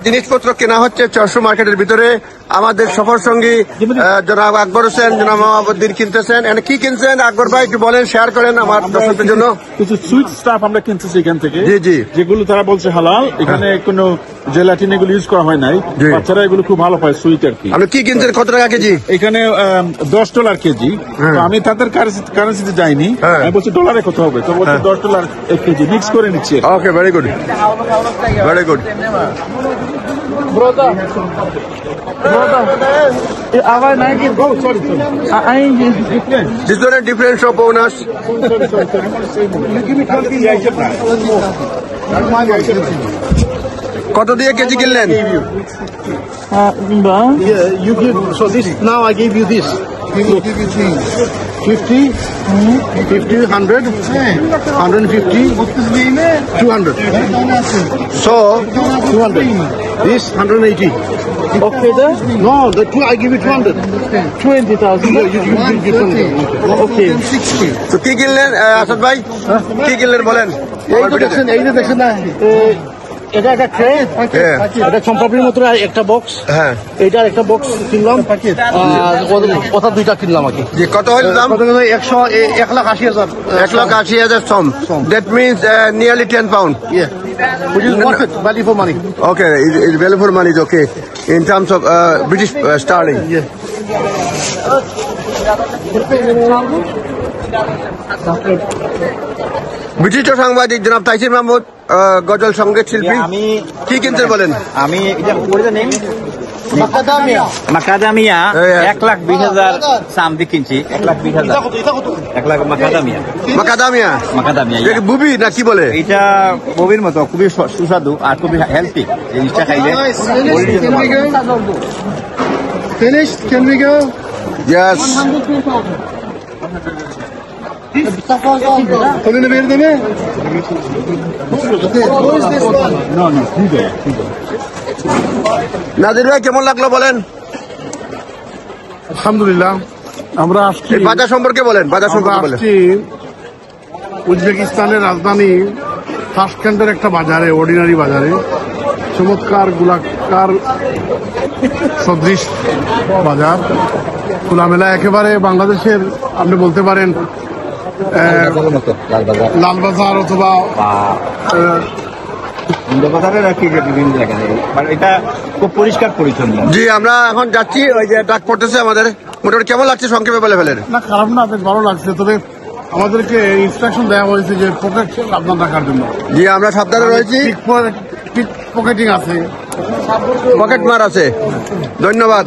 জিনিসপত্র কেনা হচ্ছে চরশু মার্কেটের ভিতরে। আমাদের সফর সঙ্গী জনাব আকবর হোসেন, জনাব মোহাম্মদুদ্দিন কিনতেছেন। কি কিনছেন আকবর ভাই, একটু বলেন, শেয়ার করেন আমার দর্শকদের জন্য। কিছু সুইট স্টাফ আমরা কিনতেছি এখান থেকে, জি জি, যেগুলো তারা বলছে হালাল। এখানে কোনো জেলাটিন এগুলো ইউজ করা হয় নাই, বাচ্চারা এগুলো খুব ভালো পায়, সুইট আর কি। আপনি কি কিনছেন, কত টাকা কেজি? এখানে $10 কেজি। তো আমি তাদের কারেন্সিতে যাইনি, আমি বলছি ডলারে কত হবে, তো বলছি $10 এক কেজি, মিক্স করে নিচ্ছি। Okay, very good, very good. Brother, our 19. Oh, sorry. This is a different shop owners. কত দিয়ে কেজি কিনলেন? Yeah, you give. So this now I gave you this. Look. 50, 50, 100, 150, 200. So 200. This 180. Okay, then? No, the two I give you 200. 20,000. You give 200. Okay. তো কি কিনলেন আসাদ ভাই, কি কিনলেন বলেন? এই যে দেখছেন না, এটা একটা ট্রে, এটা সম্পাপির মতো একটা বক্স। হ্যাঁ, এইটার একটা বক্স কিনলাম, কথা দুইটা কিনলাম আর কি। যে কত হইল দাম? 1,80,000। 1,80,000 সম। That means nearly 10 pound. Yeah, which is perfect value for money. Okay, it's value for money is okay in terms of British sterling. Yeah. বিশিষ্ট সাংবাদিক জনাব তাইসির মাহমুদ, গজল সঙ্গীত শিল্পী, আমি কি কিনতে বলেন? আমি এটা করে নেই মাকাদামিয়া 1,20,000 সামদি কিনছি। 1,20,000 1,00,000 মাকাদামিয়া। মাকাদামিয়া, মাকাদামিয়া এটা বুবি না কি বলে? এটা ববির মতো খুবই সুস্বাদু আর খুবই হেলথি। জিনিসটা খাইলে Finished? Can we go? Yes. Kolunu verdi mi? নাজির ভাই কেমন লাগলো বলেন? আলহামদুলিল্লাহ, আমরা আসছি, এই বাজার সম্পর্কে বলেন, বাজার সম্পর্কে বলেন। উজবেকিস্তানের রাজধানী তাশকেন্টের একটা বাজারে, অর্ডিনারি বাজারে, চমৎকার গোলাকার সদৃশ বাজার, খোলামেলা একেবারে বাংলাদেশের আপনি বলতে পারেন লালবাজার অথবা এটা খুব পরিষ্কার পরিচ্ছন্ন। জি, আমরা এখন যাচ্ছি, ওই যে ডাক পড়তেছে আমাদের। মোটামুটি কেমন লাগছে সংক্ষেপে বলে ফেলেন। না, খারাপ না, বেশ ভালো লাগছে। তবে আমাদেরকে ইনস্ট্রাকশন দেওয়া হয়েছে যে পকেট সাবধান রাখার জন্য। জি, আমরা সাবধানে রয়েছি। পকেটিং আছে, পকেট মার আছে। ধন্যবাদ।